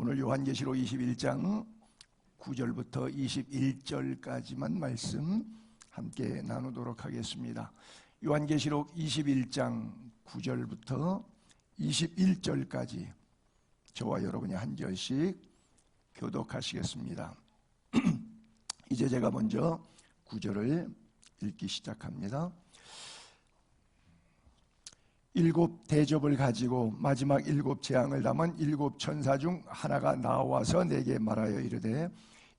오늘 요한계시록 21장 9절부터 21절까지만 말씀 함께 나누도록 하겠습니다. 요한계시록 21장 9절부터 21절까지 저와 여러분이 한 절씩 교독하시겠습니다. 이제 제가 먼저 9절을 읽기 시작합니다. 일곱 대접을 가지고 마지막 일곱 재앙을 담은 일곱 천사 중 하나가 나와서 내게 말하여 이르되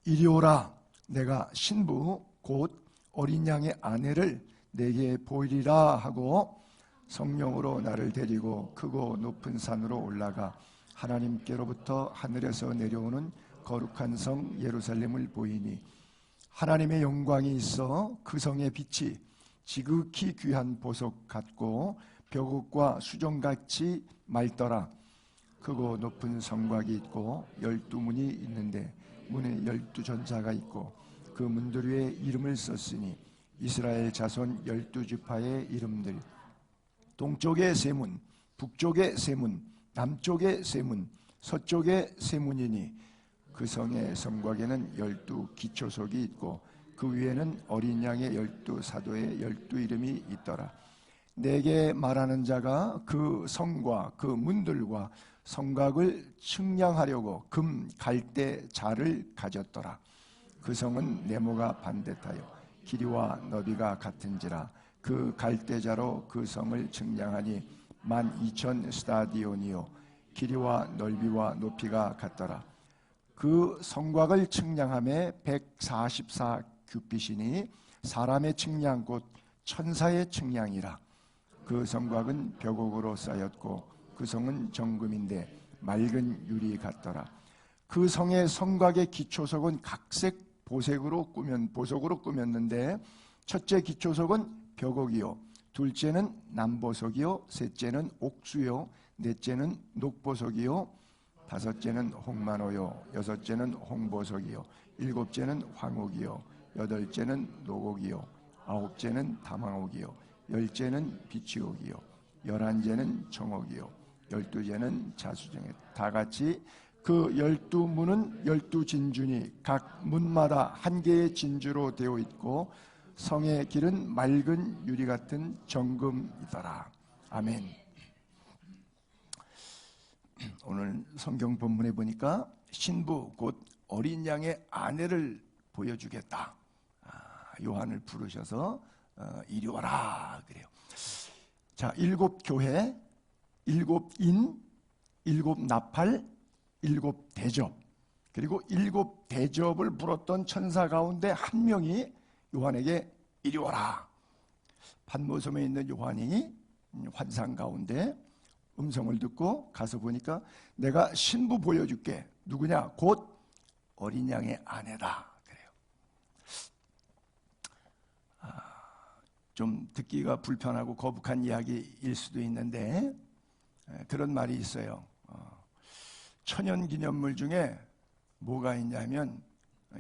이리 오라. 내가 신부 곧 어린 양의 아내를 내게 보이리라 하고 성령으로 나를 데리고 크고 높은 산으로 올라가 하나님께로부터 하늘에서 내려오는 거룩한 성 예루살렘을 보이니 하나님의 영광이 있어 그 성의 빛이 지극히 귀한 보석 같고 벽옥과 수정같이 맑더라. 크고 높은 성곽이 있고 12문이 있는데 문에 12전사가 있고 그 문들 위에 이름을 썼으니 이스라엘 자손 12지파의 이름들. 동쪽에 세 문, 북쪽에 세 문, 남쪽에 세 문, 서쪽에 세 문이니 그 성의 성곽에는 12기초석이 있고 그 위에는 어린 양의 12사도의 12이름이 있더라. 내게 말하는 자가 그 성과 그 문들과 성곽을 측량하려고 금 갈대 자를 가졌더라. 그 성은 네모가 반듯하여 길이와 너비가 같은지라. 그 갈대자로 그 성을 측량하니 12,000 스타디온이요 길이와 넓이와 높이가 같더라. 그 성곽을 측량함에 144 규빗이니 사람의 측량 곧 천사의 측량이라. 그 성곽은 벽옥으로 쌓였고 그 성은 정금인데 맑은 유리 같더라. 그 성의 성곽의 기초석은 각색 보석으로 꾸몄는데 첫째 기초석은 벽옥이요 둘째는 남보석이요 셋째는 옥수요 넷째는 녹보석이요 다섯째는 홍만호요 여섯째는 홍보석이요 일곱째는 황옥이요 여덟째는 녹옥이요 아홉째는 담황옥이요 열째는 비치옥이요 11제는 정옥이요 12제는 자수정이요 다 같이 그 12문은 12진주니 각 문마다 한 개의 진주로 되어 있고 성의 길은 맑은 유리 같은 정금이더라. 아멘. 오늘 성경 본문에 보니까 신부 곧 어린 양의 아내를 보여주겠다. 요한을 부르셔서 이리 와라 그래요. 자, 일곱 교회, 일곱 인, 일곱 나팔, 일곱 대접, 그리고 일곱 대접을 불었던 천사 가운데 한 명이 요한에게 이리 와라. 판모섬에 있는 요한이 환상 가운데 음성을 듣고 가서 보니까 내가 신부 보여줄게. 누구냐? 곧 어린 양의 아내다. 좀 듣기가 불편하고 거북한 이야기일 수도 있는데 그런 말이 있어요. 천연기념물 중에 뭐가 있냐면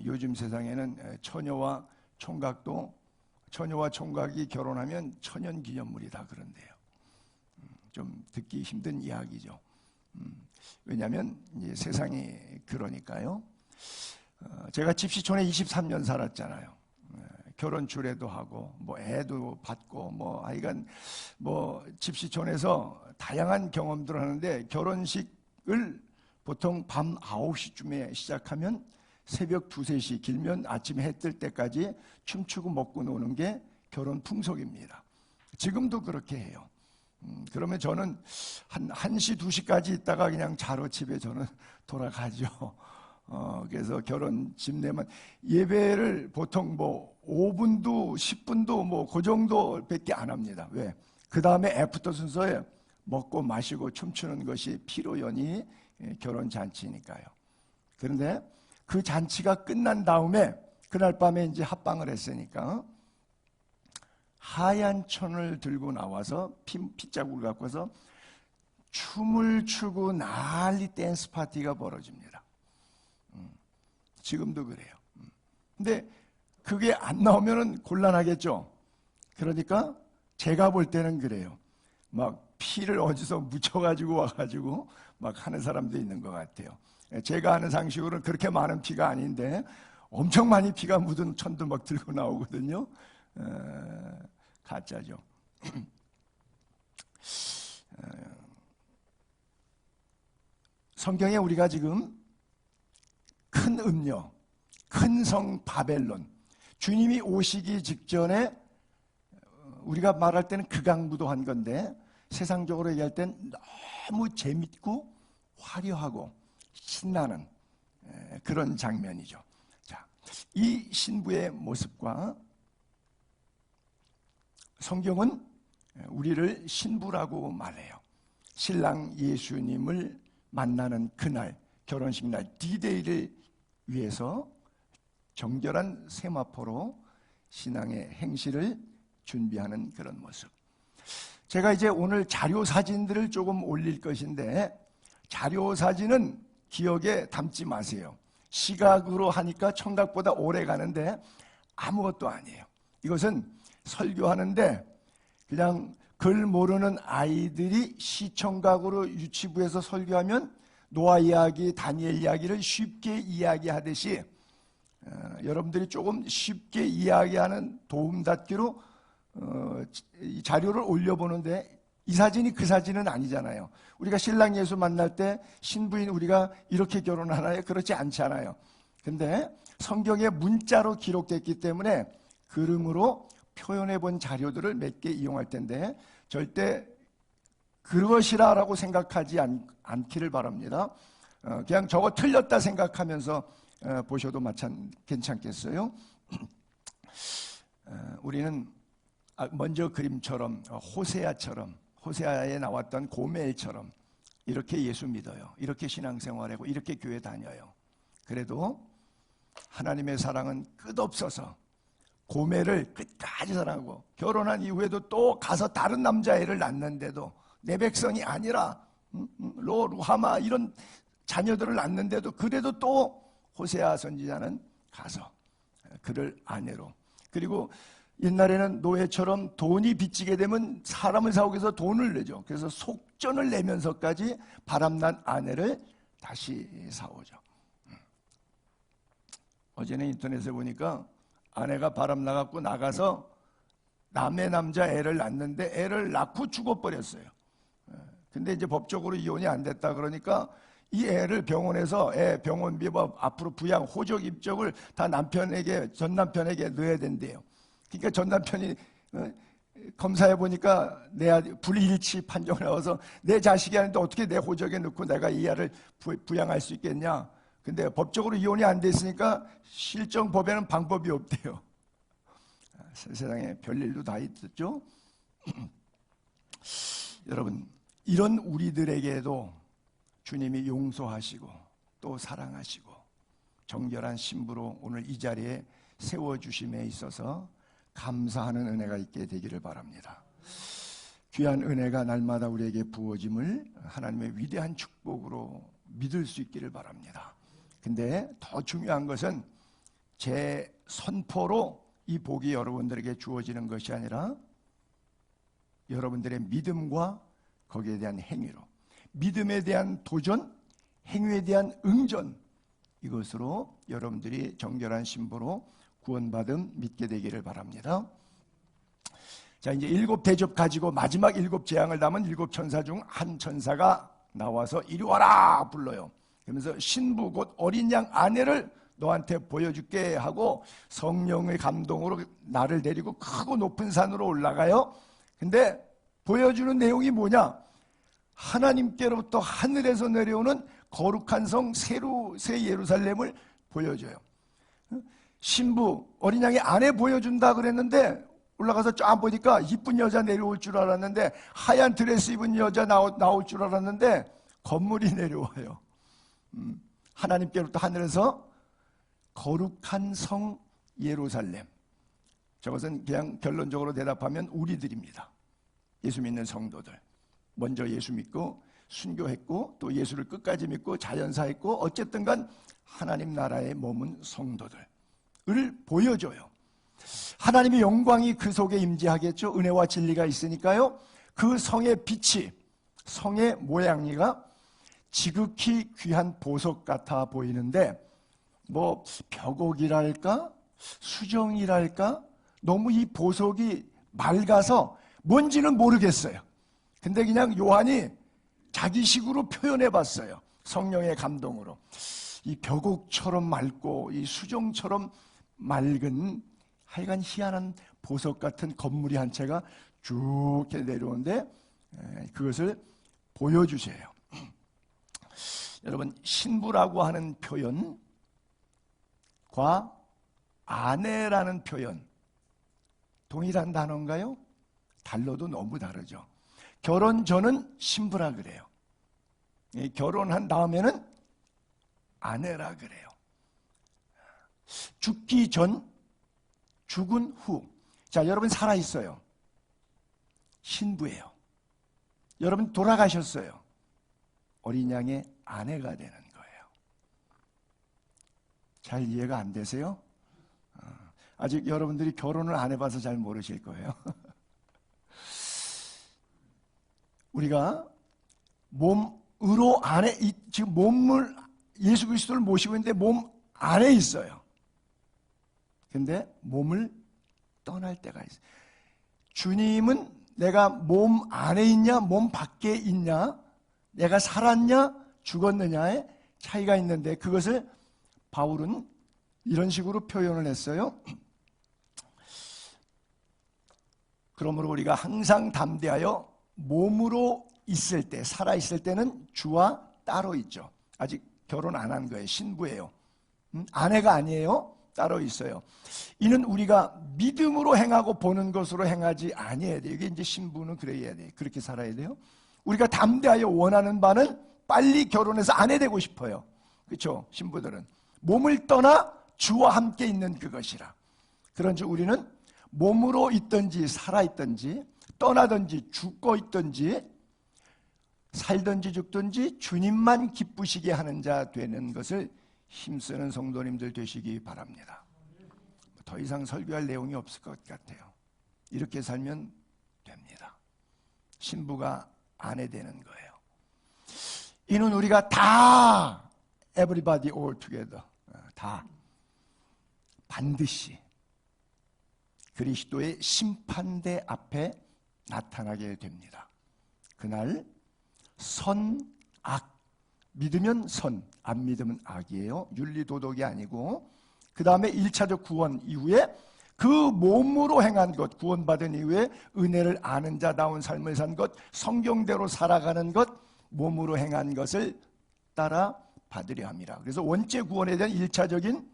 요즘 세상에는 처녀와 총각이 결혼하면 천연기념물이다 그런데요. 좀 듣기 힘든 이야기죠. 왜냐하면 이제 세상이 그러니까요. 제가 집시촌에 23년 살았잖아요. 결혼 주례도 하고 뭐 애도 받고 뭐 하여간 뭐 집시촌에서 다양한 경험들을 하는데 결혼식을 보통 밤 9시쯤에 시작하면 새벽 2, 3시 길면 아침에 해 뜰 때까지 춤추고 먹고 노는 게 결혼 풍속입니다. 지금도 그렇게 해요. 그러면 저는 한 1시, 2시까지 있다가 그냥 자러 집에 저는 돌아가죠. 그래서 결혼 집 내면 예배를 보통 뭐 5분도 10분도 뭐 그 정도 밖에 안 합니다. 왜? 그 다음에 애프터 순서에 먹고 마시고 춤추는 것이 피로연이 결혼 잔치니까요. 그런데 그 잔치가 끝난 다음에 그날 밤에 이제 합방을 했으니까 하얀 천을 들고 나와서 핏자국을 갖고 와서 춤을 추고 난리 댄스 파티가 벌어집니다. 지금도 그래요. 근데 그게 안 나오면은 곤란하겠죠. 그러니까 제가 볼 때는 그래요. 막 피를 어디서 묻혀가지고 와가지고 막 하는 사람도 있는 것 같아요. 제가 아는 상식으로는 그렇게 많은 피가 아닌데 엄청 많이 피가 묻은 천도 막 들고 나오거든요. 가짜죠. 성경에 우리가 지금 큰 음녀, 큰 성 바벨론, 주님이 오시기 직전에 우리가 말할 때는 극악무도한 건데 세상적으로 얘기할 땐 너무 재밌고 화려하고 신나는 그런 장면이죠. 자, 이 신부의 모습과 성경은 우리를 신부라고 말해요. 신랑 예수님을 만나는 그날, 결혼식 날 D-Day를 위해서 정결한 세마포로 신앙의 행실을 준비하는 그런 모습. 제가 이제 오늘 자료 사진들을 조금 올릴 것인데 자료 사진은 기억에 담지 마세요. 시각으로 하니까 청각보다 오래 가는데 아무것도 아니에요. 이것은 설교하는데 그냥 글 모르는 아이들이 시청각으로 유치부에서 설교하면 노아 이야기, 다니엘 이야기를 쉽게 이야기하듯이 여러분들이 조금 쉽게 이야기하는 도움닫기로 이 자료를 올려보는데 이 사진이 그 사진은 아니잖아요. 우리가 신랑 예수 만날 때 신부인 우리가 이렇게 결혼하나요? 그렇지 않잖아요. 근데 성경에 문자로 기록됐기 때문에 그림으로 표현해 본 자료들을 몇 개 이용할 텐데 절대 그것이라고 생각하지 않기를 바랍니다. 그냥 저거 틀렸다 생각하면서 보셔도 괜찮겠어요? 우리는 먼저 그림처럼 호세아에 나왔던 고멜처럼 이렇게 예수 믿어요. 이렇게 신앙생활하고 이렇게 교회 다녀요. 그래도 하나님의 사랑은 끝없어서 고멜을 끝까지 사랑하고 결혼한 이후에도 또 가서 다른 남자애를 낳는데도 내 백성이 아니라 루하마 이런 자녀들을 낳는데도 그래도 또 호세아 선지자는 가서 그를 아내로, 그리고 옛날에는 노예처럼 돈이 빚지게 되면 사람을 사오기 위해서 돈을 내죠. 그래서 속전을 내면서까지 바람난 아내를 다시 사오죠. 어제는 인터넷에 보니까 아내가 바람나갖고 나가서 남의 남자 애를 낳는데 애를 낳고 죽어버렸어요. 근데 이제 법적으로 이혼이 안 됐다 그러니까 이 애를 병원에서 애 병원비 앞으로 부양 호적 입적을 다 전 남편에게 넣어야 된대요. 그러니까 전 남편이 검사해 보니까 내 아들 불일치 판정을 나와서 내 자식이 아닌데 어떻게 내 호적에 넣고 내가 이 아이를 부양할 수 있겠냐. 근데 법적으로 이혼이 안 됐으니까 실정법에는 방법이 없대요. 세상에 별일도 다 있었죠. 여러분, 이런 우리들에게도 주님이 용서하시고 또 사랑하시고 정결한 신부로 오늘 이 자리에 세워주심에 있어서 감사하는 은혜가 있게 되기를 바랍니다. 귀한 은혜가 날마다 우리에게 부어짐을 하나님의 위대한 축복으로 믿을 수 있기를 바랍니다. 근데 더 중요한 것은 제 선포로 이 복이 여러분들에게 주어지는 것이 아니라 여러분들의 믿음과 거기에 대한 행위로, 믿음에 대한 도전, 행위에 대한 응전, 이것으로 여러분들이 정결한 신부로 구원받음 믿게 되기를 바랍니다. 자, 이제 7 대접 가지고 마지막 7 재앙을 담은 7 천사 중 한 천사가 나와서 이리 와라 불러요. 그러면서 신부 곧 어린 양 아내를 너한테 보여줄게 하고 성령의 감동으로 나를 데리고 크고 높은 산으로 올라가요. 근데 보여주는 내용이 뭐냐? 하나님께로부터 하늘에서 내려오는 거룩한 성 새 예루살렘을 보여줘요. 신부 어린 양의 아내 보여준다 그랬는데 올라가서 쫙 보니까 이쁜 여자 내려올 줄 알았는데 하얀 드레스 입은 여자 나올 줄 알았는데 건물이 내려와요. 하나님께로부터 하늘에서 거룩한 성 예루살렘. 저것은 그냥 결론적으로 대답하면 우리들입니다. 예수 믿는 성도들. 먼저 예수 믿고 순교했고 또 예수를 끝까지 믿고 자연사했고 어쨌든 간 하나님 나라에 머문 성도들을 보여줘요. 하나님의 영광이 그 속에 임재하겠죠. 은혜와 진리가 있으니까요. 그 성의 빛이, 성의 모양이가 지극히 귀한 보석 같아 보이는데 뭐 벽옥이랄까 수정이랄까 너무 이 보석이 맑아서 뭔지는 모르겠어요. 근데 그냥 요한이 자기식으로 표현해 봤어요. 성령의 감동으로. 이 벽옥처럼 맑고 이 수정처럼 맑은 하여간 희한한 보석 같은 건물이 한 채가 쭉 이렇게 내려오는데 그것을 보여주세요. 여러분, 신부라고 하는 표현과 아내라는 표현 동일한 단어인가요? 달러도 너무 다르죠. 결혼 전은 신부라 그래요. 결혼한 다음에는 아내라 그래요. 죽기 전, 죽은 후. 자, 여러분 살아있어요. 신부예요. 여러분 돌아가셨어요. 어린 양의 아내가 되는 거예요. 잘 이해가 안 되세요? 아직 여러분들이 결혼을 안 해봐서 잘 모르실 거예요. 우리가 몸으로 안에 지금 몸을 예수 그리스도를 모시고 있는데 몸 안에 있어요. 근데 몸을 떠날 때가 있어요. 주님은 내가 몸 안에 있냐 몸 밖에 있냐 내가 살았냐 죽었느냐에 차이가 있는데 그것을 바울은 이런 식으로 표현을 했어요. 그러므로 우리가 항상 담대하여 몸으로 있을 때 살아있을 때는 주와 따로 있죠. 아직 결혼 안 한 거예요. 신부예요. 아내가 아니에요. 따로 있어요. 이는 우리가 믿음으로 행하고 보는 것으로 행하지 아니해야 돼요. 이게 이제 신부는 그래야 돼요. 그렇게 살아야 돼요. 우리가 담대하여 원하는 바는 빨리 결혼해서 아내 되고 싶어요. 그렇죠? 신부들은 몸을 떠나 주와 함께 있는 그것이라. 그런즉 우리는 몸으로 있든지 살아있든지 떠나든지 죽고 있든지 살든지 죽든지 주님만 기쁘시게 하는 자 되는 것을 힘쓰는 성도님들 되시기 바랍니다. 더 이상 설교할 내용이 없을 것 같아요. 이렇게 살면 됩니다. 신부가 아내 되는 거예요. 이는 우리가 다 everybody all together 다 반드시 그리스도의 심판대 앞에 나타나게 됩니다. 그날 선, 악, 믿으면 선, 안 믿으면 악이에요. 윤리도덕이 아니고 그 다음에 1차적 구원 이후에 그 몸으로 행한 것, 구원받은 이후에 은혜를 아는 자다운 삶을 산 것, 성경대로 살아가는 것, 몸으로 행한 것을 따라 받으려 함이라. 그래서 원죄 구원에 대한 1차적인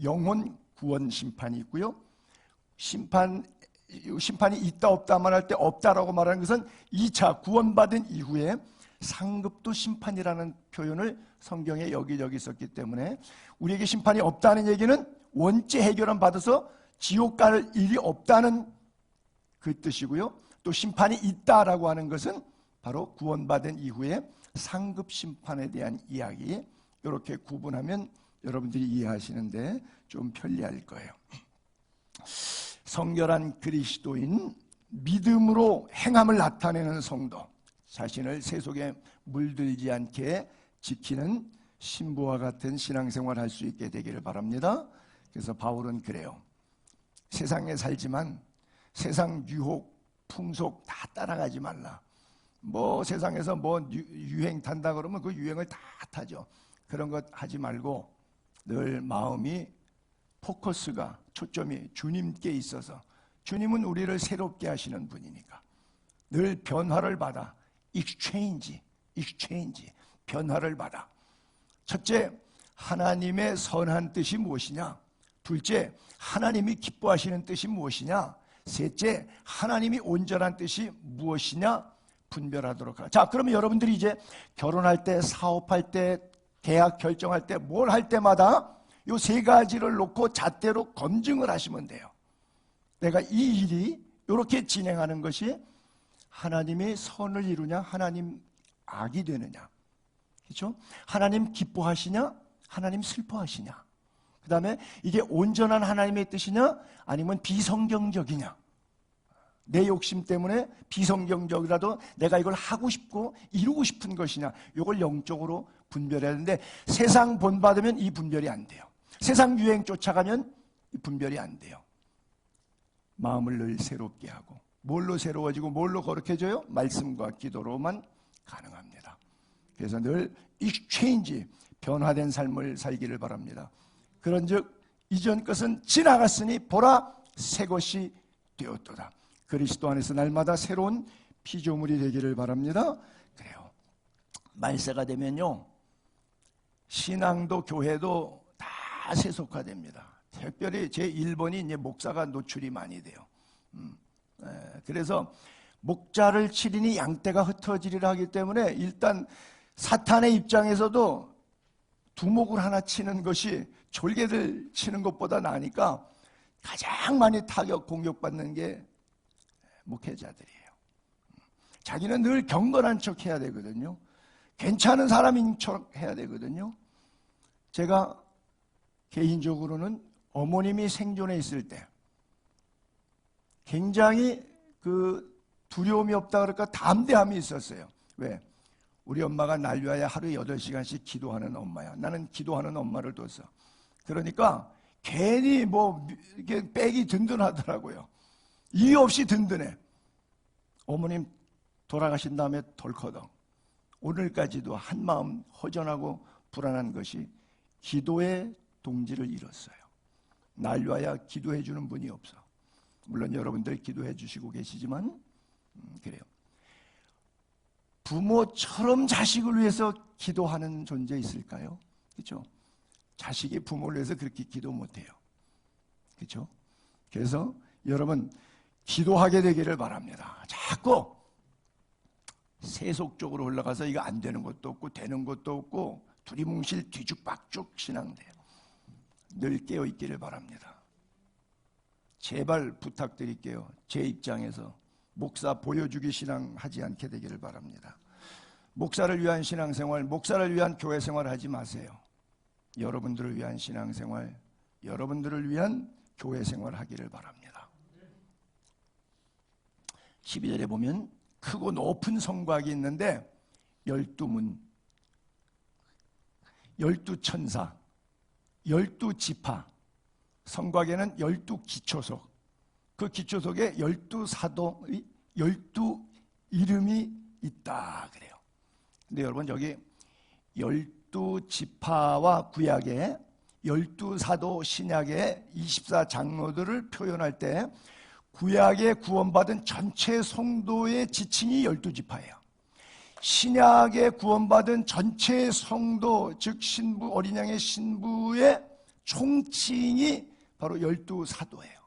영혼 구원 심판이 있고요. 심판이 있다 없다 말할 때 없다라고 말하는 것은 2차 구원받은 이후에 상급도 심판이라는 표현을 성경에 여기저기 있었기 때문에 우리에게 심판이 없다는 얘기는 원죄 해결은 받아서 지옥 갈 일이 없다는 그 뜻이고요. 또 심판이 있다라고 하는 것은 바로 구원받은 이후에 상급 심판에 대한 이야기. 이렇게 구분하면 여러분들이 이해하시는데 좀 편리할 거예요. 성결한 그리스도인, 믿음으로 행함을 나타내는 성도, 자신을 세속에 물들지 않게 지키는 신부와 같은 신앙생활을 할 수 있게 되기를 바랍니다. 그래서 바울은 그래요. 세상에 살지만 세상 유혹, 풍속 다 따라가지 말라. 뭐 세상에서 뭐 유행 탄다 그러면 그 유행을 다 타죠. 그런 것 하지 말고 늘 마음이 포커스가 초점이 주님께 있어서 주님은 우리를 새롭게 하시는 분이니까 늘 변화를 받아 exchange 변화를 받아. 첫째, 하나님의 선한 뜻이 무엇이냐? 둘째, 하나님이 기뻐하시는 뜻이 무엇이냐? 셋째, 하나님이 온전한 뜻이 무엇이냐? 분별하도록 하라. 자, 그러면 여러분들이 이제 결혼할 때, 사업할 때, 계약 결정할 때, 뭘 할 때마다 이 세 가지를 놓고 잣대로 검증을 하시면 돼요. 내가 이 일이 이렇게 진행하는 것이 하나님의 선을 이루냐, 하나님 악이 되느냐, 그렇죠? 하나님 기뻐하시냐, 하나님 슬퍼하시냐. 그 다음에 이게 온전한 하나님의 뜻이냐, 아니면 비성경적이냐. 내 욕심 때문에 비성경적이라도 내가 이걸 하고 싶고 이루고 싶은 것이냐, 이걸 영적으로 분별해야 하는데 세상 본받으면 이 분별이 안 돼요. 세상 유행 쫓아가면 이 분별이 안 돼요. 마음을 늘 새롭게 하고, 뭘로 새로워지고 뭘로 거룩해져요? 말씀과 기도로만 가능합니다. 그래서 늘 exchange, 변화된 삶을 살기를 바랍니다. 그런즉 이전 것은 지나갔으니 보라 새 것이 되었도다. 그리스도 안에서 날마다 새로운 피조물이 되기를 바랍니다. 그래요. 말세가 되면요, 신앙도 교회도 다 세속화됩니다. 특별히 제 1번이 이제 목사가 노출이 많이 돼요. 그래서 목자를 치리니 양떼가 흩어지리라 하기 때문에 일단 사탄의 입장에서도 두목을 하나 치는 것이 졸개들 치는 것보다 나으니까 가장 많이 타격 공격받는 게 목회자들이에요. 자기는 늘 경건한 척 해야 되거든요. 괜찮은 사람인 척 해야 되거든요. 제가 개인적으로는 어머님이 생존해 있을 때 굉장히 두려움이 없다 그럴까 담대함이 있었어요. 왜? 우리 엄마가 날 위하여 하루 8시간씩 기도하는 엄마야. 나는 기도하는 엄마를 둬서. 그러니까 괜히 이게 백이 든든하더라고요. 이유 없이 든든해. 어머님 돌아가신 다음에 덜커덩 오늘까지도 한마음 허전하고 불안한 것이 기도의 동지를 잃었어요. 날 위하여 기도해 주는 분이 없어. 물론 여러분들 기도해 주시고 계시지만 그래요. 부모처럼 자식을 위해서 기도하는 존재 있을까요? 그렇죠? 자식이 부모를 위해서 그렇게 기도 못해요. 그렇죠? 그래서 여러분 기도하게 되기를 바랍니다. 자꾸 세속적으로 올라가서 이거 안 되는 것도 없고 되는 것도 없고 두리뭉실 뒤죽박죽 신앙돼요. 늘 깨어있기를 바랍니다. 제발 부탁드릴게요. 제 입장에서 목사 보여주기 신앙하지 않게 되기를 바랍니다. 목사를 위한 신앙생활, 목사를 위한 교회생활을 하지 마세요. 여러분들을 위한 신앙생활, 여러분들을 위한 교회생활을 하기를 바랍니다. 12절에 보면 크고 높은 성곽이 있는데 12문, 12천사, 12지파, 성곽에는 12기초석, 그 기초석에 12사도의 12이름이 있다 그래요. 근데 여러분 여기 12지파와 구약의 12사도 신약의 24장로들을 표현할 때 구약에 구원받은 전체 성도의 지칭이 12지파예요. 신약에 구원받은 전체 성도, 즉 신부, 어린 양의 신부의 총칭이 바로 12사도예요.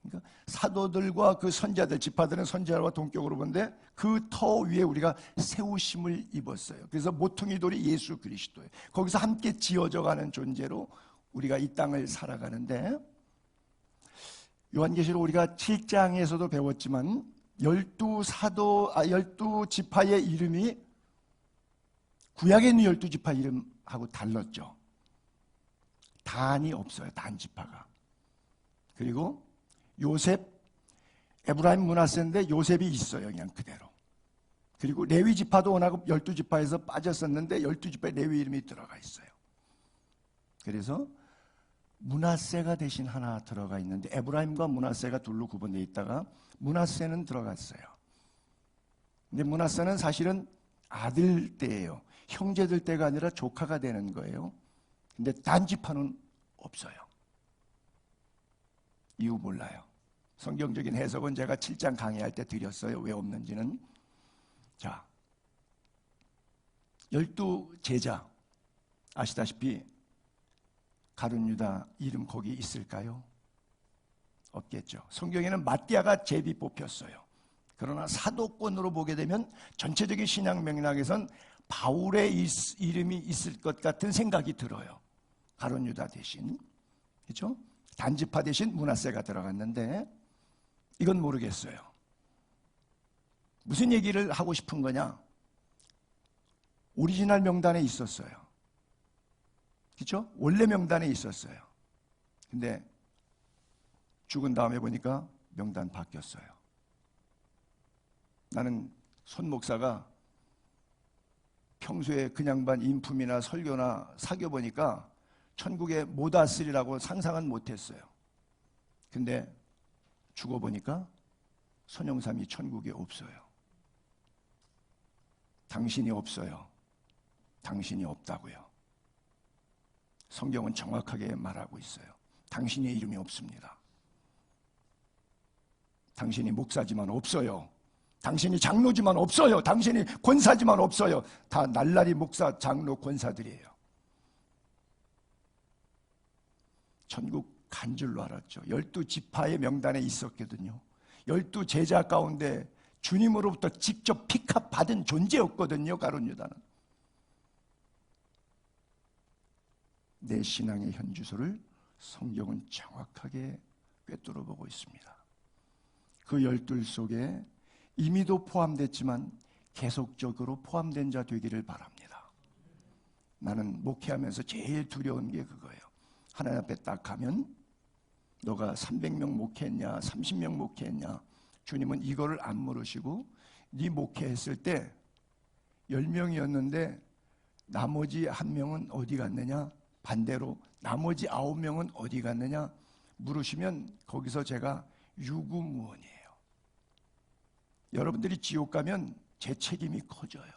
그러니까 사도들과 그 선자들, 지파들은 선자와 동격으로 보는데 그 터 위에 우리가 세우심을 입었어요. 그래서 모퉁이 돌이 예수 그리스도예요. 거기서 함께 지어져가는 존재로 우리가 이 땅을 살아가는데, 요한계시록 우리가 7장에서도 배웠지만 12지파의 이름이 구약에 있는 12지파 이름하고 달랐죠. 단이 없어요. 단지파가. 그리고 요셉, 에브라임 므낫세인데 요셉이 있어요. 그냥 그대로. 그리고 레위 지파도 워낙 12지파에서 빠졌었는데 12지파에 레위 이름이 들어가 있어요. 그래서 므낫세가 대신 하나 들어가 있는데 에브라임과 므낫세가 둘로 구분되어 있다가 므낫세는 들어갔어요. 근데 므낫세는 사실은 아들 때예요. 형제들 때가 아니라 조카가 되는 거예요. 근데 단지파는 없어요. 이유 몰라요. 성경적인 해석은 제가 7장 강의할 때 드렸어요. 왜 없는지는. 자, 12제자 아시다시피 가룟 유다 이름 거기 있을까요? 없겠죠. 성경에는 마띠아가 제비 뽑혔어요. 그러나 사도권으로 보게 되면 전체적인 신약 맥락에선 바울의 이름이 있을 것 같은 생각이 들어요. 가룟 유다 대신, 그렇죠? 단지파 대신 므낫세가 들어갔는데 이건 모르겠어요. 무슨 얘기를 하고 싶은 거냐? 오리지널 명단에 있었어요. 그렇죠? 원래 명단에 있었어요. 근데 죽은 다음에 보니까 명단 바뀌었어요. 나는 손 목사가 평소에 그냥 반 인품이나 설교나 사귀어보니까 천국에 못 왔으리라고 상상은 못했어요. 근데 죽어보니까 손영삼이 천국에 없어요. 당신이 없어요. 당신이 없다고요. 성경은 정확하게 말하고 있어요. 당신의 이름이 없습니다. 당신이 목사지만 없어요. 당신이 장로지만 없어요. 당신이 권사지만 없어요. 다 날라리 목사, 장로, 권사들이에요. 천국 간 줄로 알았죠. 12지파의 명단에 있었거든요. 12제자 가운데 주님으로부터 직접 픽업 받은 존재였거든요. 가룟 유다는. 내 신앙의 현주소를 성경은 정확하게 꿰뚫어 보고 있습니다. 그 12 속에 이미도 포함됐지만 계속적으로 포함된 자 되기를 바랍니다. 나는 목회하면서 제일 두려운 게 그거예요. 하나님 앞에 딱 가면 너가 300명 목회했냐 30명 목회했냐, 주님은 이거를 안 물으시고 네 목회했을 때 10명이었는데 나머지 1명은 어디 갔느냐, 반대로 나머지 9명은 어디 갔느냐 물으시면 거기서 제가 유구무원이에요. 여러분들이 지옥 가면 제 책임이 커져요.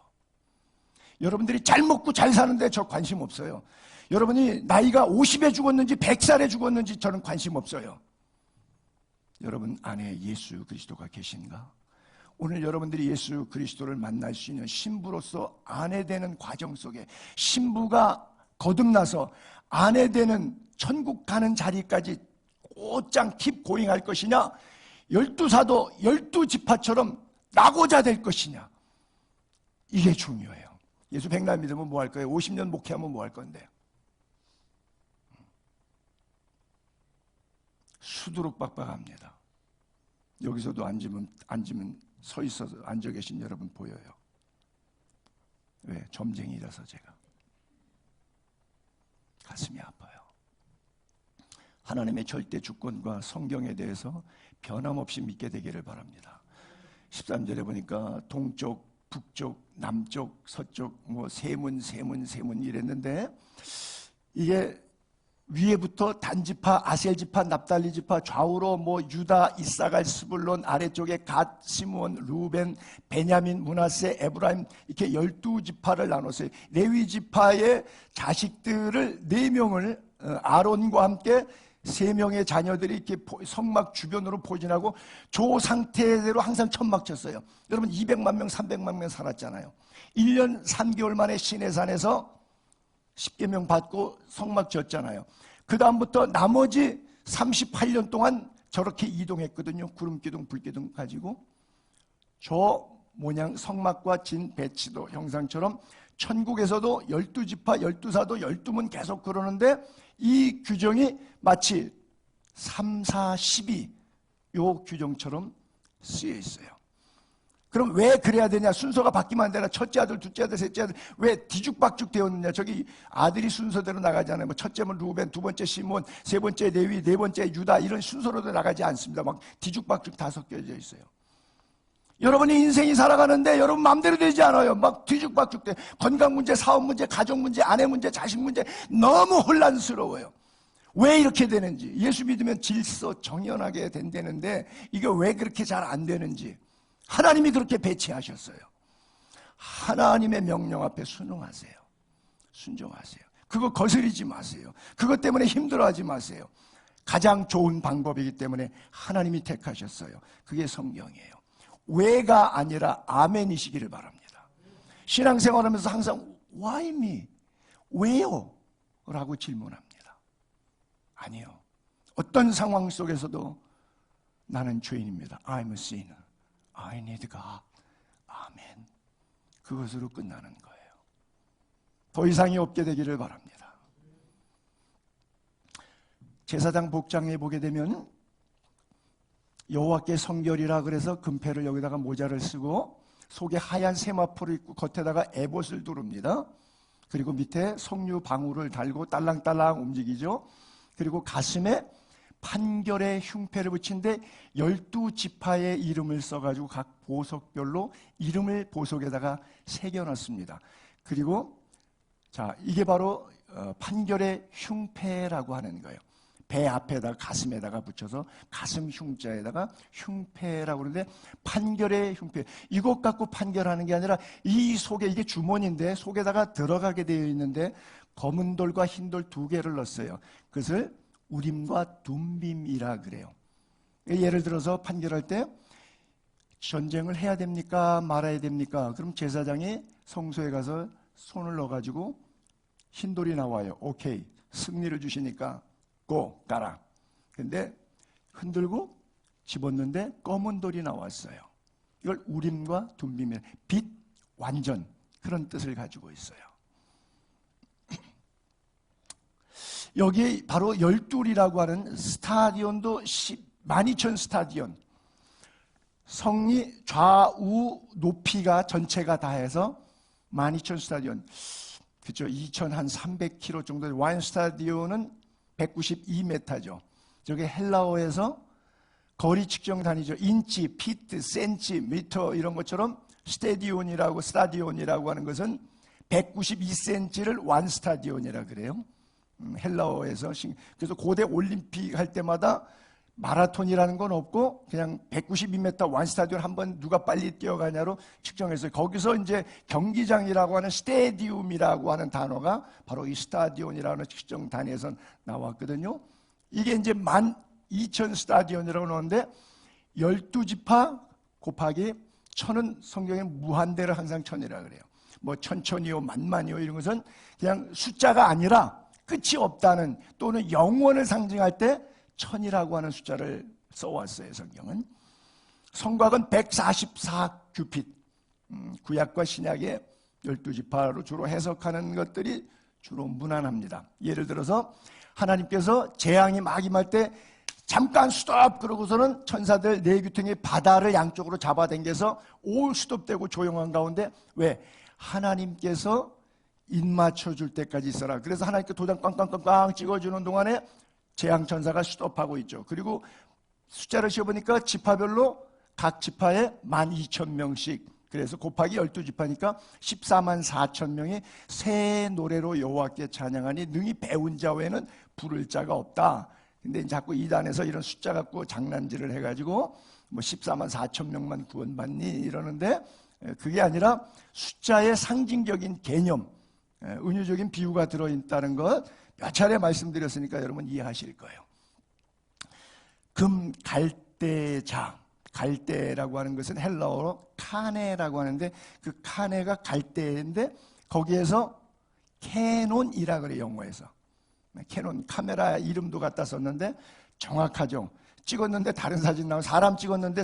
여러분들이 잘 먹고 잘 사는데 저 관심 없어요. 여러분이 나이가 50에 죽었는지 100살에 죽었는지 저는 관심 없어요. 여러분 안에 예수 그리스도가 계신가? 오늘 여러분들이 예수 그리스도를 만날 수 있는 신부로서 아내 되는 과정 속에 신부가 거듭나서 아내 되는 천국 가는 자리까지 곧장 킵 고잉할 것이냐, 12사도 12지파처럼 나고자 될 것이냐, 이게 중요해요. 예수 백날 믿으면 뭐 할 거예요? 50년 목회하면 뭐 할 건데요? 수두룩 빡빡합니다. 여기서도 앉으면 서 있어서 앉아 계신 여러분 보여요. 왜? 점쟁이라서 제가 가슴이 아파요. 하나님의 절대 주권과 성경에 대해서 변함없이 믿게 되기를 바랍니다. 13절에 보니까 동쪽, 북쪽, 남쪽, 서쪽 뭐 세문 이랬는데 이게 위에부터 단지파, 아셀지파, 납달리지파, 좌우로 뭐 유다, 이사갈, 스불론, 아래쪽에 갓, 시므온, 루벤, 베냐민, 므낫세, 에브라임 이렇게 12지파를 나눴어요. 레위지파의 자식들을 4명을 아론과 함께 3명의 자녀들이 이렇게 성막 주변으로 포진하고 조 상태대로 항상 천막 쳤어요. 여러분 200만 명, 300만 명 살았잖아요. 1년 3개월 만에 시내산에서 10계명 받고 성막 졌잖아요. 그 다음부터 나머지 38년 동안 저렇게 이동했거든요. 구름기둥, 불기둥 가지고 저 모양 성막과 진 배치도 형상처럼 천국에서도 12지파, 12사도 12문 계속 그러는데 이 규정이 마치 3, 4, 12 요 규정처럼 쓰여 있어요. 그럼 왜 그래야 되냐? 순서가 바뀌면 안 되나? 첫째 아들, 둘째 아들, 셋째 아들 왜 뒤죽박죽 되었느냐? 저기 아들이 순서대로 나가잖아요. 뭐 첫째는 루벤, 두 번째 시몬, 세 번째 레위, 네 번째 유다 이런 순서로도 나가지 않습니다. 막 뒤죽박죽 다 섞여져 있어요. 여러분이 인생이 살아가는데 여러분 마음대로 되지 않아요. 막 뒤죽박죽 돼. 건강 문제, 사업 문제, 가족 문제, 아내 문제, 자식 문제 너무 혼란스러워요. 왜 이렇게 되는지. 예수 믿으면 질서 정연하게 된다는데 이게 왜 그렇게 잘 안 되는지. 하나님이 그렇게 배치하셨어요. 하나님의 명령 앞에 순응하세요. 순종하세요. 그거 거스리지 마세요. 그것 때문에 힘들어하지 마세요. 가장 좋은 방법이기 때문에 하나님이 택하셨어요. 그게 성경이에요. 왜가 아니라 아멘이시기를 바랍니다. 신앙생활하면서 항상 Why me? 왜요? 라고 질문합니다. 아니요. 어떤 상황 속에서도 나는 죄인입니다. I'm a sinner. I need God. 아멘. 그것으로 끝나는 거예요. 더 이상이 없게 되기를 바랍니다. 제사장 복장에 보게 되면 여호와께 성결이라 그래서 금패를 여기다가 모자를 쓰고 속에 하얀 세마포를 입고 겉에다가 에봇을 두릅니다. 그리고 밑에 석류 방울을 달고 딸랑딸랑 움직이죠. 그리고 가슴에 판결의 흉패를 붙인데 12지파의 이름을 써가지고 각 보석별로 이름을 보석에다가 새겨놨습니다. 그리고 자, 이게 바로 판결의 흉패라고 하는 거예요. 배 앞에다가 가슴에다가 붙여서 가슴 흉자에다가 흉패라고 그러는데, 판결의 흉패, 이것 갖고 판결하는 게 아니라 이 속에, 이게 주머니인데 속에다가 들어가게 되어 있는데 검은 돌과 흰 돌 두 개를 넣었어요. 그것을 우림과 둠빔이라 그래요. 예를 들어서 판결할 때 전쟁을 해야 됩니까 말아야 됩니까? 그럼 제사장이 성소에 가서 손을 넣어가지고 흰 돌이 나와요. 오케이, 승리를 주시니까 고 가라. 근데 흔들고 집었는데 검은 돌이 나왔어요. 이걸 우림과 둠빔의 빛, 완전, 그런 뜻을 가지고 있어요. 여기 바로 열둘이라고 하는 스타디온도 12,000 스타디온, 성리 좌우 높이가 전체가 다 해서 12,000 스타디온, 그렇죠? 2,300km 정도. 와인 스타디온은 192m죠. 저게 헬라어에서 거리 측정 단위죠. 인치, 피트, 센티미터 이런 것처럼 스타디온이라고 하는 것은 192cm를 완 스타디온이라 그래요. 헬라어에서. 그래서 고대 올림픽 할 때마다 마라톤이라는 건 없고 그냥 192m 완 스타디온 한번 누가 빨리 뛰어가냐로 측정했어요. 거기서 이제 경기장이라고 하는 스테디움이라고 하는 단어가 바로 이 스타디온이라는 측정 단위에서 나왔거든요. 이게 이제 12,000 스타디온이라고 나오는데 12지파 곱하기 1000은 성경에 무한대를 항상 1000이라 그래요. 뭐 천천히요, 만만이요 이런 것은 그냥 숫자가 아니라 끝이 없다는, 또는 영원을 상징할 때 1000이라고 하는 숫자를 써왔어요. 성경은. 성곽은 144규빗, 구약과 신약의 12지파로 주로 해석하는 것들이 주로 무난합니다. 예를 들어서 하나님께서 재앙이 막 임할 때 잠깐 스톱 그러고서는 천사들 네 귀퉁이 바다를 양쪽으로 잡아당겨서 올 스톱되고 조용한 가운데, 왜? 하나님께서 입맞춰 줄 때까지 있어라. 그래서 하나님께 도장 꽝꽝꽝꽝 찍어주는 동안에 재앙천사가 스톱하고 있죠. 그리고 숫자를 씌워보니까 지파별로 각 지파에 12,000명씩, 그래서 곱하기 12지파니까 144,000명이 새 노래로 여호와께 찬양하니 능히 배운 자 외에는 부를 자가 없다. 근데 자꾸 이단에서 이런 숫자 갖고 장난질을 해가지고 뭐 144,000명만 구원받니 이러는데, 그게 아니라 숫자의 상징적인 개념, 은유적인 비유가 들어있다는 것 몇 차례 말씀드렸으니까 여러분 이해하실 거예요. 금 갈대자, 갈대라고 하는 것은 헬라어로 카네라고 하는데, 그 카네가 갈대인데 거기에서 캐논이라 그래요. 영어에서 캐논, 카메라 이름도 갖다 썼는데 정확하죠. 찍었는데 다른 사진 나오고, 사람 찍었는데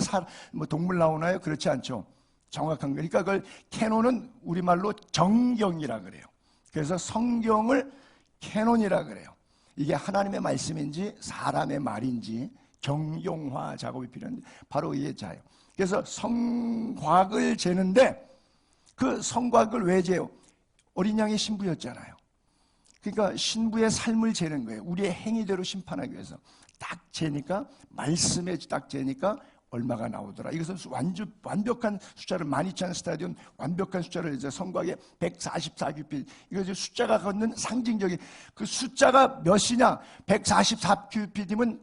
뭐 동물 나오나요? 그렇지 않죠. 정확한 거니까 그걸 캐논은 우리말로 정경이라 그래요. 그래서 성경을 캐논이라 그래요. 이게 하나님의 말씀인지 사람의 말인지 정용화 작업이 필요한데 바로 이게 자예요. 그래서 성곽을 재는데, 그 성곽을 왜 재요? 어린 양의 신부였잖아요. 그러니까 신부의 삶을 재는 거예요. 우리의 행위대로 심판하기 위해서. 딱 재니까, 말씀에 딱 재니까 얼마가 나오더라. 이것은 완벽한 숫자를, 12,000 스타디온 완벽한 숫자를 이제 성곽에 144규빗, 이거 이제 숫자가 갖는 상징적인, 그 숫자가 몇이냐? 144규빗이면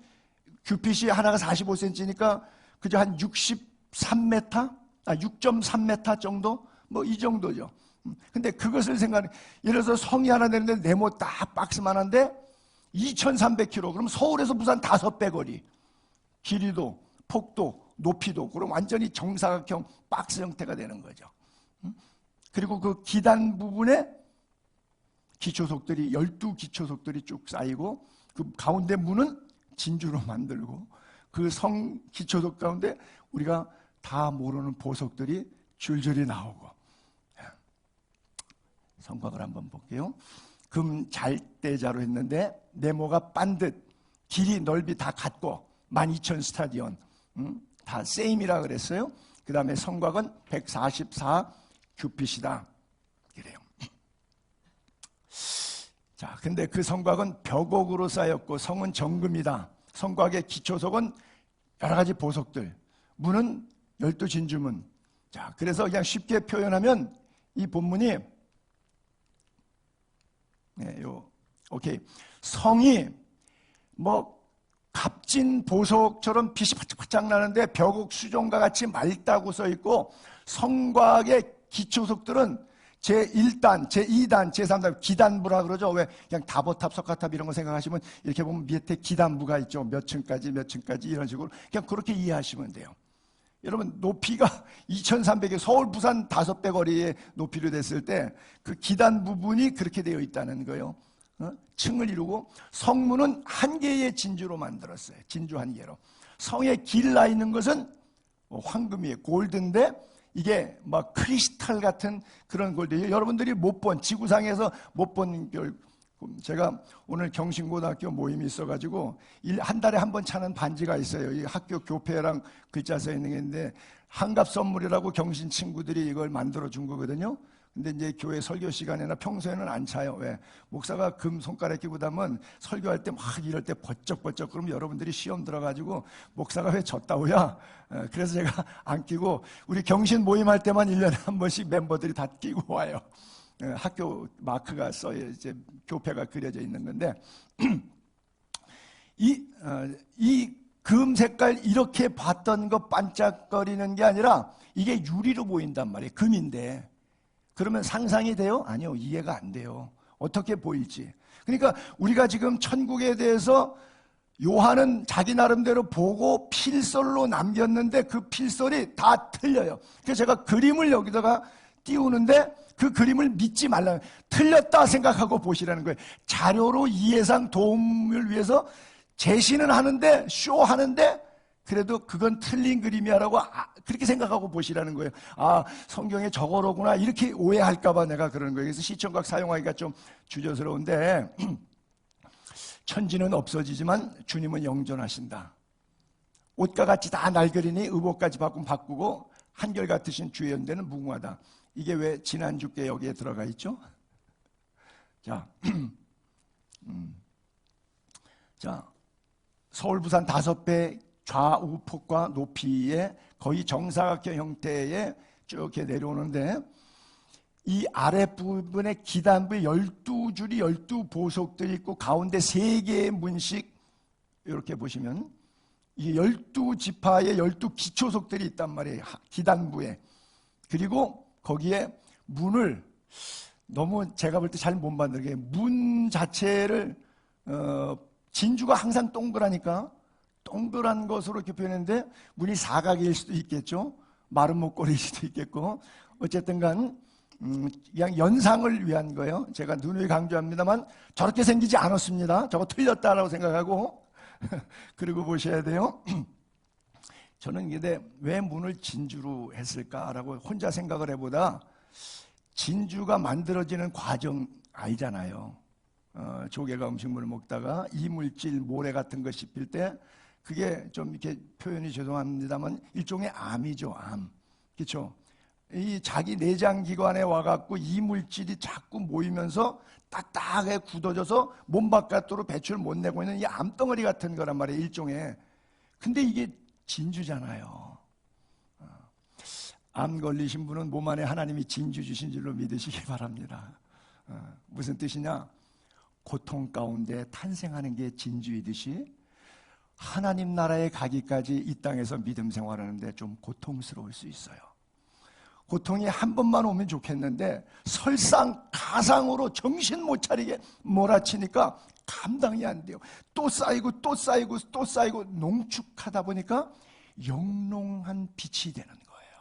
규빗이 하나가 45cm니까 그저 한 63m? 6.3m 정도? 뭐 이 정도죠. 근데 그것을 생각해, 예를 들어서 성이 하나 되는데 네모 딱 박스만한데 2,300km, 그럼 서울에서 부산 5배 거리, 길이도 폭도, 높이도, 그럼 완전히 정사각형 박스 형태가 되는 거죠. 그리고 그 기단 부분에 기초석들이, 12기초석들이 쭉 쌓이고, 그 가운데 문은 진주로 만들고, 그 성 기초석 가운데 우리가 다 모르는 보석들이 줄줄이 나오고. 성곽을 한번 볼게요. 금 잘대자로 했는데 네모가 반듯, 길이 넓이 다 같고 12,000 스타디온, 다 세임이라 그랬어요. 그 다음에 성곽은 144규빗이다 그래요. 자, 근데 그 성곽은 벽옥으로 쌓였고 성은 정금이다. 성곽의 기초석은 여러 가지 보석들, 문은 12진주문. 자, 그래서 그냥 쉽게 표현하면 이 본문이 오케이. 성이 뭐 값진 보석처럼 빛이 바짝바짝 나는데 벽옥 수종과 같이 맑다고 써 있고, 성곽의 기초석들은 제1단, 제2단, 제3단, 기단부라 그러죠. 왜 그냥 다보탑, 석가탑 이런 거 생각하시면 이렇게 보면 밑에 기단부가 있죠. 몇 층까지 이런 식으로 그냥 그렇게 이해하시면 돼요. 여러분, 높이가 2300에 서울, 부산 5배 거리의 높이로 됐을 때 그 기단 부분이 그렇게 되어 있다는 거예요. 층을 이루고, 성문은 한 개의 진주로 만들었어요. 진주 한 개로. 성에 길나 있는 것은 황금이에요. 골드인데 이게 막 크리스탈 같은 그런 골드. 여러분들이 못 본, 지구상에서 못 본, 제가 오늘 경신고등학교 모임이 있어가지고 한 달에 한 번 차는 반지가 있어요. 이 학교 교패랑 글자 써 있는 게 있는데, 한갑 선물이라고 경신 친구들이 이걸 만들어 준 거거든요. 근데 이제 교회 설교 시간이나 평소에는 안 차요. 왜? 목사가 금 손가락 끼고 다면 설교할 때 막 이럴 때 번쩍번쩍 그러면 여러분들이 시험 들어가지고 목사가 왜 졌다고야? 그래서 제가 안 끼고, 우리 경신 모임할 때만 1년에 한 번씩 멤버들이 다 끼고 와요. 학교 마크가 써요. 이제 교패가 그려져 있는 건데, 이 금 색깔 이렇게 봤던 거 반짝거리는 게 아니라 이게 유리로 보인단 말이에요. 금인데. 그러면 상상이 돼요? 아니요, 이해가 안 돼요. 어떻게 보일지. 그러니까 우리가 지금 천국에 대해서 요한은 자기 나름대로 보고 필설로 남겼는데 그 필설이 다 틀려요. 그래서 제가 그림을 여기다가 띄우는데 그 그림을 믿지 말라는, 틀렸다 생각하고 보시라는 거예요. 자료로 이해상 도움을 위해서 제시는 하는데, 쇼하는데, 그래도 그건 틀린 그림이야라고 그렇게 생각하고 보시라는 거예요. 아, 성경에 저거로구나 이렇게 오해할까봐 내가 그러는 거예요. 그래서 시청각 사용하기가 좀 주저스러운데, 천지는 없어지지만 주님은 영존하신다. 옷과 같이 다 날개리니 의복까지 바꾸고 한결같으신 주의 연대는 무궁하다. 이게 왜 지난주께 여기에 들어가 있죠? 자, 자, 서울, 부산 5배 좌우폭과 높이의 거의 정사각형 형태의 쭉 이렇게 내려오는데, 이 아랫부분에 기단부에 12줄이 12보석들이 있고 가운데 3개의 문식, 이렇게 보시면 이 12지파의 12기초석들이 있단 말이에요. 기단부에. 그리고 거기에 문을, 너무 제가 볼 때 잘 못 만들게, 문 자체를 진주가 항상 동그라니까 동그란 것으로 이렇게 표현했는데, 문이 사각일 수도 있겠죠. 마른 목걸이일 수도 있겠고, 어쨌든 간 그냥 연상을 위한 거예요. 제가 누누이 강조합니다만 저렇게 생기지 않았습니다. 저거 틀렸다라고 생각하고 그리고 보셔야 돼요. 저는 근데 왜 문을 진주로 했을까라고 혼자 생각을 해보다, 진주가 만들어지는 과정 알잖아요. 조개가 음식물을 먹다가 이물질, 모래 같은 거 씹힐 때, 그게 좀 이렇게 표현이 죄송합니다만 일종의 암이죠, 암. 그렇죠? 이 자기 내장기관에 와갖고 이물질이 자꾸 모이면서 딱딱하게 굳어져서 몸 바깥으로 배출 못 내고 있는 이 암덩어리 같은 거란 말이에요, 일종의. 근데 이게 진주잖아요. 암 걸리신 분은 몸 안에 하나님이 진주 주신 줄로 믿으시기 바랍니다. 무슨 뜻이냐? 고통 가운데 탄생하는 게 진주이듯이 하나님 나라에 가기까지 이 땅에서 믿음 생활하는데 좀 고통스러울 수 있어요. 고통이 한 번만 오면 좋겠는데 설상가상으로 정신 못 차리게 몰아치니까 감당이 안 돼요. 또 쌓이고 또 쌓이고 또 쌓이고 농축하다 보니까 영롱한 빛이 되는 거예요.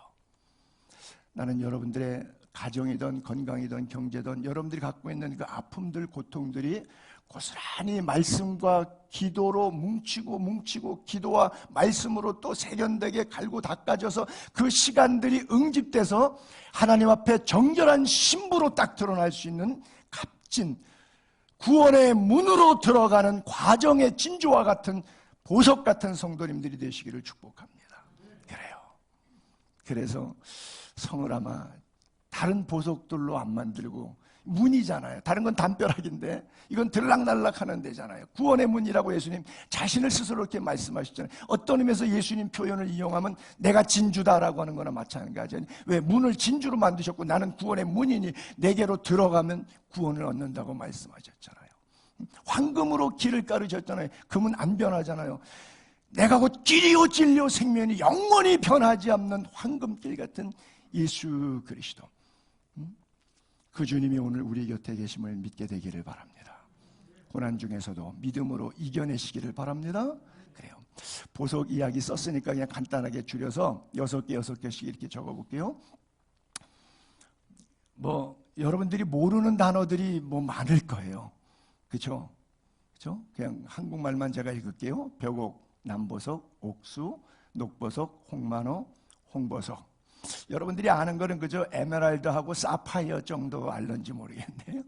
나는 여러분들의 가정이든 건강이든 경제든 여러분들이 갖고 있는 그 아픔들, 고통들이 고스란히 말씀과 기도로 뭉치고 기도와 말씀으로 또 세련되게 갈고 닦아져서 그 시간들이 응집돼서 하나님 앞에 정결한 신부로 딱 드러날 수 있는 값진 구원의 문으로 들어가는 과정의 진주와 같은 보석 같은 성도님들이 되시기를 축복합니다. 그래요. 그래서 성을 아마 다른 보석들로 안 만들고 문이잖아요. 다른 건 담벼락인데 이건 들락날락하는 데잖아요. 구원의 문이라고 예수님 자신을 스스로 이렇게 말씀하셨잖아요. 어떤 의미에서 예수님 표현을 이용하면 내가 진주다라고 하는 거나 마찬가지예요. 왜? 문을 진주로 만드셨고 나는 구원의 문이니 내게로 들어가면 구원을 얻는다고 말씀하셨잖아요. 황금으로 길을 가르셨잖아요. 금은 안 변하잖아요. 내가 곧 길이요 진리요 생명이 영원히 변하지 않는 황금길 같은 예수 그리스도, 그 주님이 오늘 우리 곁에 계심을 믿게 되기를 바랍니다. 고난 중에서도 믿음으로 이겨내시기를 바랍니다. 그래요. 보석 이야기 썼으니까 그냥 간단하게 줄여서 6개씩 이렇게 적어볼게요. 여러분들이 모르는 단어들이 많을 거예요. 그렇죠? 그냥 한국말만 제가 읽을게요. 벽옥, 남보석, 옥수, 녹보석, 홍만호, 홍보석. 여러분들이 아는 거는 그저 에메랄드하고 사파이어 정도 알는지 모르겠네요.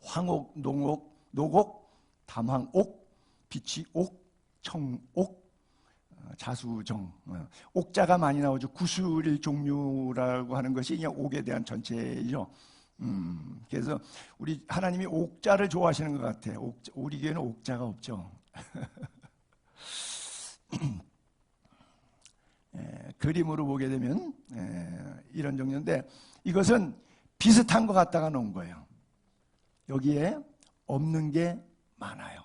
황옥, 농옥, 노곡, 담황옥, 비치옥, 청옥, 자수정. 옥자가 많이 나오죠. 구슬 종류라고 하는 것이 그냥 옥에 대한 전체이죠. 그래서 우리 하나님이 옥자를 좋아하시는 것 같아요. 우리 교회는 옥자가 없죠. 그림으로 보게 되면 이런 종류인데 이것은 비슷한 것 갖다가 놓은 거예요. 여기에 없는 게 많아요.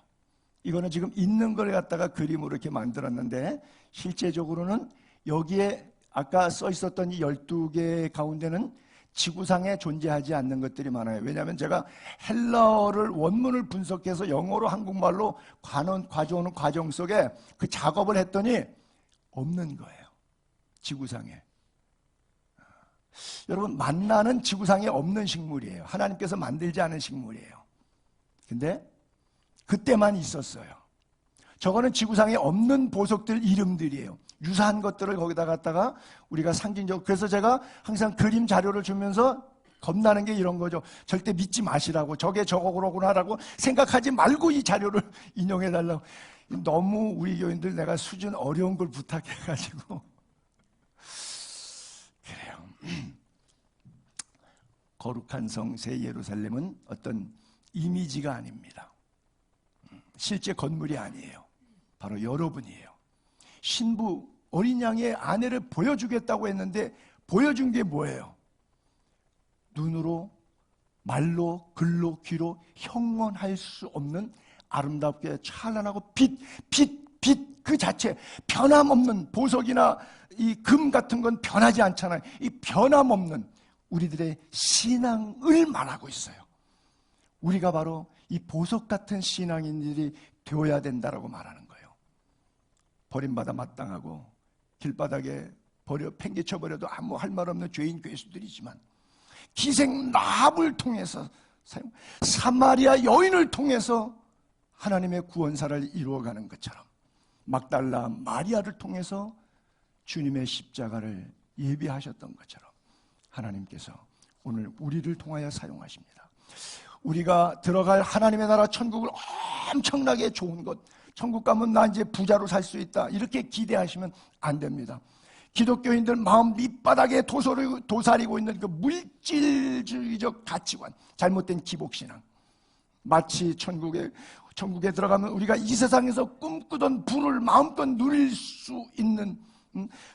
이거는 지금 있는 걸 갖다가 그림으로 이렇게 만들었는데 실제적으로는 여기에 아까 써 있었던 이 12개 가운데는 지구상에 존재하지 않는 것들이 많아요. 왜냐하면 제가 헬라어를 원문을 분석해서 영어로 한국말로 가져오는 과정 속에 그 작업을 했더니 없는 거예요. 지구상에. 여러분, 만나는 지구상에 없는 식물이에요. 하나님께서 만들지 않은 식물이에요. 근데 그때만 있었어요. 저거는 지구상에 없는 보석들 이름들이에요. 유사한 것들을 거기다 갖다가 우리가 상징적으로, 그래서 제가 항상 그림 자료를 주면서 겁나는 게 이런 거죠. 절대 믿지 마시라고, 저게 저거구나라고 생각하지 말고 이 자료를 인용해 달라고. 너무 우리 교인들 내가 수준 어려운 걸 부탁해가지고 그래요. 거룩한 성 새 예루살렘은 어떤 이미지가 아닙니다. 실제 건물이 아니에요. 바로 여러분이에요. 신부 어린 양의 아내를 보여주겠다고 했는데 보여준 게 뭐예요? 눈으로, 말로, 글로, 귀로 형언할 수 없는 아름답게 찬란하고 빛 그 자체, 변함없는 보석이나 이 금 같은 건 변하지 않잖아요. 이 변함없는 우리들의 신앙을 말하고 있어요. 우리가 바로 이 보석 같은 신앙인들이 되어야 된다라고 말하는 거예요. 버림받아 마땅하고 길바닥에 팽개쳐버려도 아무 할 말 없는 죄인 괴수들이지만 기생 라합을 통해서, 사마리아 여인을 통해서 하나님의 구원사를 이루어가는 것처럼 막달라 마리아를 통해서 주님의 십자가를 예비하셨던 것처럼 하나님께서 오늘 우리를 통하여 사용하십니다. 우리가 들어갈 하나님의 나라 천국을 엄청나게 좋은 것, 천국 가면 나 이제 부자로 살 수 있다, 이렇게 기대하시면 안 됩니다. 기독교인들 마음 밑바닥에 도사리고 있는 그 물질주의적 가치관, 잘못된 기복신앙, 마치 천국에 들어가면 우리가 이 세상에서 꿈꾸던 부를 마음껏 누릴 수 있는,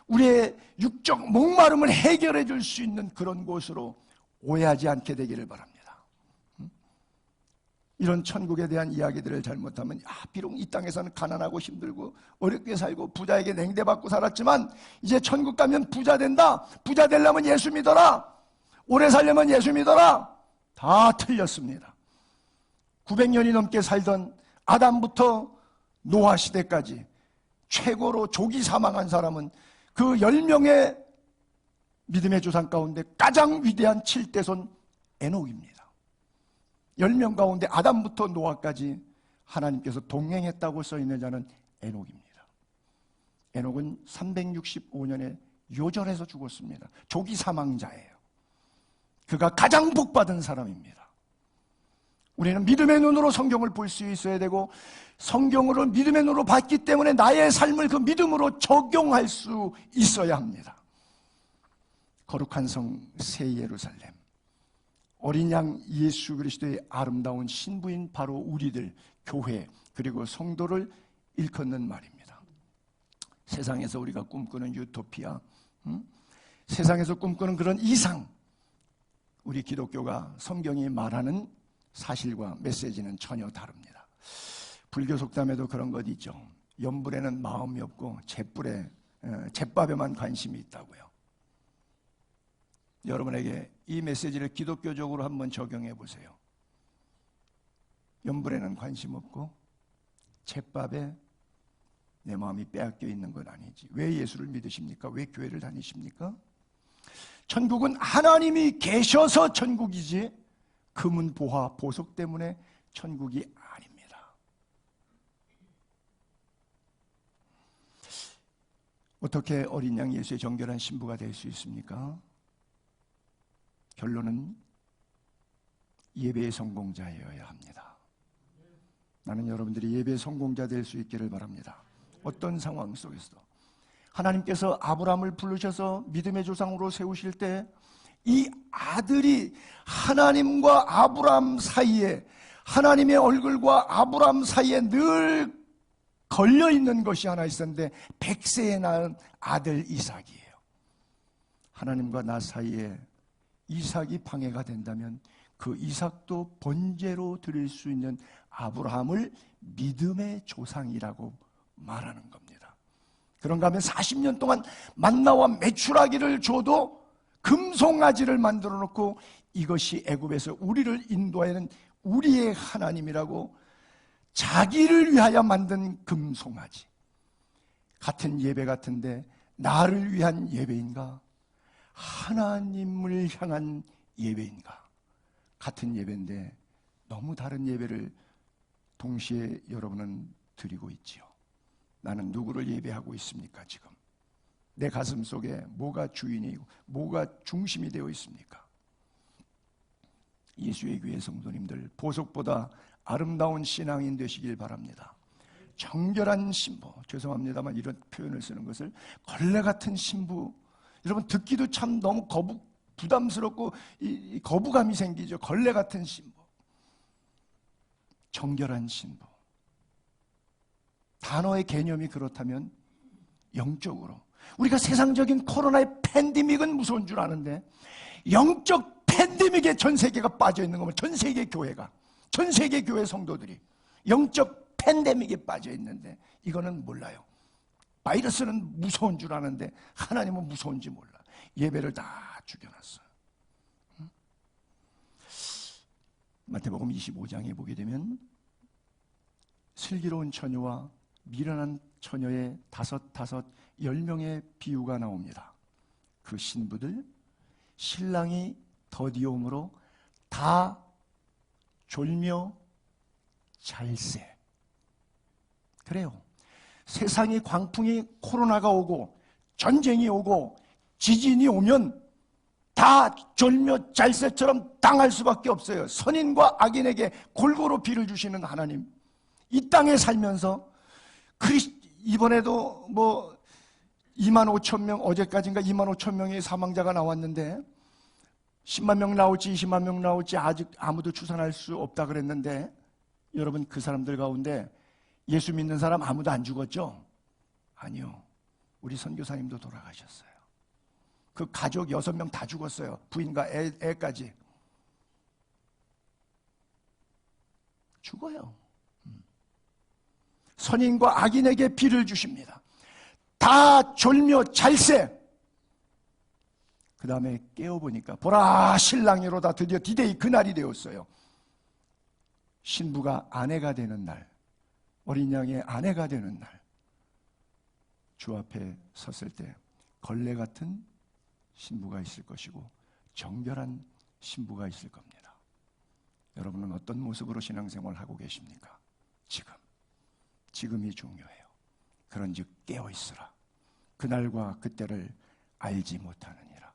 우리의 육적 목마름을 해결해 줄 수 있는 그런 곳으로 오해하지 않게 되기를 바랍니다. 이런 천국에 대한 이야기들을 잘못하면 비록 이 땅에서는 가난하고 힘들고 어렵게 살고 부자에게 냉대받고 살았지만 이제 천국 가면 부자 된다, 부자 되려면 예수 믿어라, 오래 살려면 예수 믿어라, 다 틀렸습니다. 900년이 넘게 살던 아담부터 노아 시대까지 최고로 조기 사망한 사람은 그 10명의 믿음의 조상 가운데 가장 위대한 7대손 에녹입니다. 10명 가운데 아담부터 노아까지 하나님께서 동행했다고 써있는 자는 에녹입니다. 에녹은 365년에 요절해서 죽었습니다. 조기 사망자예요. 그가 가장 복받은 사람입니다. 우리는 믿음의 눈으로 성경을 볼 수 있어야 되고, 성경으로 믿음의 눈으로 봤기 때문에 나의 삶을 그 믿음으로 적용할 수 있어야 합니다. 거룩한 성 새 예루살렘, 어린 양 예수 그리스도의 아름다운 신부인 바로 우리들, 교회, 그리고 성도를 일컫는 말입니다. 세상에서 우리가 꿈꾸는 유토피아, 세상에서 꿈꾸는 그런 이상, 우리 기독교가 성경이 말하는 사실과 메시지는 전혀 다릅니다. 불교 속담에도 그런 것 있죠. 연불에는 마음이 없고 잿밥에만 관심이 있다고요. 여러분에게 이 메시지를 기독교적으로 한번 적용해 보세요. 연불에는 관심 없고 잿밥에 내 마음이 빼앗겨 있는 건 아니지. 왜 예수를 믿으십니까? 왜 교회를 다니십니까? 천국은 하나님이 계셔서 천국이지 금은 보화, 보석 때문에 천국이 아닙니다. 어떻게 어린 양 예수의 정결한 신부가 될 수 있습니까? 결론은 예배의 성공자여야 합니다. 나는 여러분들이 예배의 성공자 될 수 있기를 바랍니다. 어떤 상황 속에서도 하나님께서 아브라함을 부르셔서 믿음의 조상으로 세우실 때 이 아들이 하나님과 아브라함 사이에, 하나님의 얼굴과 아브라함 사이에 늘 걸려있는 것이 하나 있었는데 100세에 낳은 아들 이삭이에요. 하나님과 나 사이에 이삭이 방해가 된다면 그 이삭도 번제로 드릴 수 있는 아브라함을 믿음의 조상이라고 말하는 겁니다. 그런가 하면 40년 동안 만나와 메추라기를 줘도 금송아지를 만들어 놓고 이것이 애굽에서 우리를 인도하는 우리의 하나님이라고 자기를 위하여 만든 금송아지. 같은 예배 같은데 나를 위한 예배인가? 하나님을 향한 예배인가? 같은 예배인데 너무 다른 예배를 동시에 여러분은 드리고 있지요. 나는 누구를 예배하고 있습니까? 지금 내 가슴 속에 뭐가 주인이고 뭐가 중심이 되어 있습니까? 예수의 교회 성도님들, 보석보다 아름다운 신앙인 되시길 바랍니다. 정결한 신부, 죄송합니다만 이런 표현을 쓰는 것을, 걸레 같은 신부, 여러분 듣기도 참 너무 부담스럽고 이 거부감이 생기죠. 걸레 같은 신부, 정결한 신부. 단어의 개념이 그렇다면 영적으로 우리가 세상적인 코로나의 팬데믹은 무서운 줄 아는데 영적 팬데믹에 전 세계가 빠져 있는 거면, 전 세계 교회가, 전 세계 교회 성도들이 영적 팬데믹에 빠져 있는데 이거는 몰라요. 바이러스는 무서운 줄 아는데 하나님은 무서운지 몰라. 예배를 다 죽여놨어요. 마태복음 25장에 보게 되면 슬기로운 처녀와 미련한 처녀의 10명의 비유가 나옵니다. 그 신부들, 신랑이 더디옴으로 다 졸며 잘세. 그래요. 세상이 광풍이, 코로나가 오고 전쟁이 오고 지진이 오면 다 졸며 잘새처럼 당할 수밖에 없어요. 선인과 악인에게 골고루 비를 주시는 하나님, 이 땅에 살면서 이번에도 25,000명, 어제까지인가 25,000명의 사망자가 나왔는데 10만 명 나올지 20만 명 나올지 아직 아무도 추산할 수 없다 그랬는데, 여러분 그 사람들 가운데 예수 믿는 사람 아무도 안 죽었죠? 아니요. 우리 선교사님도 돌아가셨어요. 그 가족 6명 다 죽었어요. 부인과 애까지. 죽어요. 선인과 악인에게 비를 주십니다. 다 졸며 잘세. 그 다음에 깨어보니까 보라 신랑이로다. 드디어 디데이, 그날이 되었어요. 신부가 아내가 되는 날, 어린 양의 아내가 되는 날, 주 앞에 섰을 때 걸레 같은 신부가 있을 것이고 정결한 신부가 있을 겁니다. 여러분은 어떤 모습으로 신앙생활을 하고 계십니까? 지금이 중요해요. 그런즉 깨어있으라. 그날과 그때를 알지 못하느니라.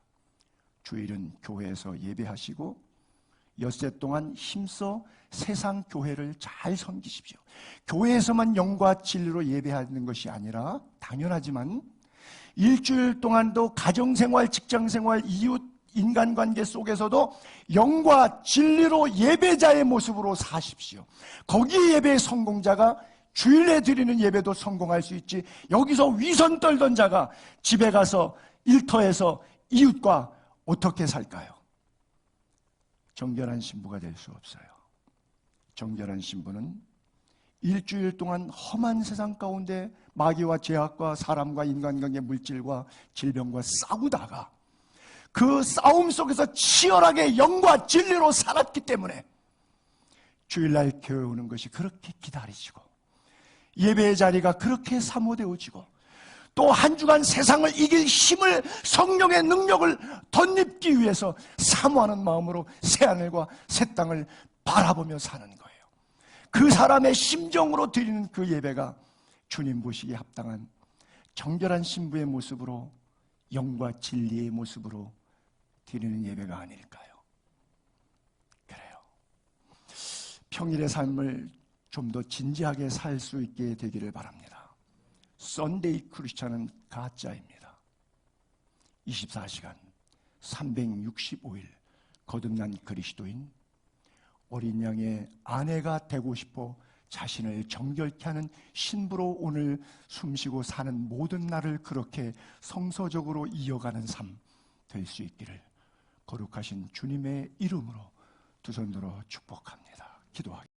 주일은 교회에서 예배하시고 엿새 동안 힘써 세상 교회를 잘 섬기십시오. 교회에서만 영과 진리로 예배하는 것이 아니라 당연하지만 일주일 동안도 가정생활, 직장생활, 이웃 인간관계 속에서도 영과 진리로 예배자의 모습으로 사십시오. 거기에 예배의 성공자가 주일에 드리는 예배도 성공할 수 있지, 여기서 위선 떨던 자가 집에 가서 일터에서 이웃과 어떻게 살까요? 정결한 신부가 될 수 없어요. 정결한 신부는 일주일 동안 험한 세상 가운데 마귀와 죄악과 사람과 인간관계, 물질과 질병과 싸우다가 그 싸움 속에서 치열하게 영과 진리로 살았기 때문에 주일날 교회 오는 것이 그렇게 기다리시고 예배의 자리가 그렇게 사모되어지고 또 한 주간 세상을 이길 힘을, 성령의 능력을 덧입기 위해서 사모하는 마음으로 새하늘과 새 땅을 바라보며 사는 거예요. 그 사람의 심정으로 드리는 그 예배가 주님 보시기에 합당한 정결한 신부의 모습으로, 영과 진리의 모습으로 드리는 예배가 아닐까요? 그래요. 평일의 삶을 좀 더 진지하게 살 수 있게 되기를 바랍니다. 썬데이 크리스찬은 가짜입니다. 24시간 365일 거듭난 그리스도인, 어린 양의 아내가 되고 싶어 자신을 정결케 하는 신부로 오늘 숨쉬고 사는 모든 날을 그렇게 성서적으로 이어가는 삶 될 수 있기를 거룩하신 주님의 이름으로 두 손 들어 축복합니다. 기도하겠습니다.